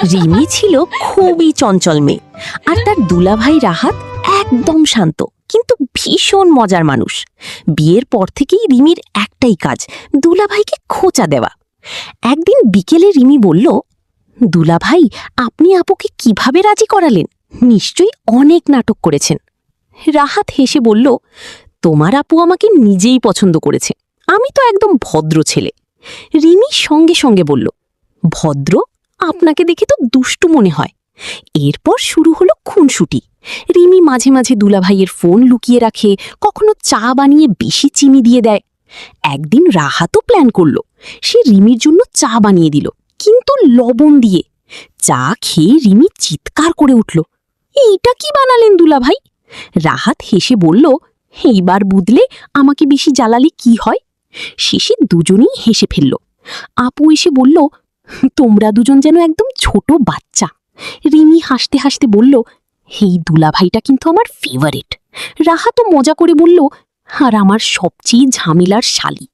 রিমি ছিল খুবই চঞ্চল মেয়ে, আর তার দুলাভাই রাহাত একদম শান্ত কিন্তু ভীষণ মজার মানুষ। বিয়ের পর থেকেই রিমির একটাই কাজ, দুলাভাইকে খোঁচা দেওয়া। একদিন বিকেলে রিমি বলল, দুলাভাই, আপনি আপুকে কিভাবে রাজি করালেন? নিশ্চয়ই অনেক নাটক করেছেন। রাহাত হেসে বলল, তোমার আপু আমাকে নিজেই পছন্দ করেছে, আমি তো একদম ভদ্র ছেলে। রিমি সঙ্গে সঙ্গে বলল, ভদ্র? আপনাকে দেখে তো দুষ্টু মনে হয়। এরপর শুরু হলো খুনসুটি। রিমি মাঝে মাঝে দুলাভাইয়ের ফোন লুকিয়ে রাখে, কখনো চা বানিয়ে বেশি চিনি দিয়ে দেয়। একদিন রাহাতও প্ল্যান করল, সে রিমির জন্য চা বানিয়ে দিল, কিন্তু লবণ দিয়ে। চা খেয়ে রিমি চিৎকার করে উঠল, এইটা কি বানালেন দুলাভাই? রাহাত হেসে বলল, এইবার বুঝলে আমাকে বেশি জ্বালালে কি হয়। শেষে দুজনেই হেসে ফেলল। আপু এসে বলল, তোমরা দুজন যেন একদম ছোট বাচ্চা। রিমি হাসতে হাসতে বলল, এই দুলাভাইটা কিন্তু আমার ফেভারিট। রাহাতও মজা করে বলল, আর আমার সবচেয়ে ঝামেলার শালি।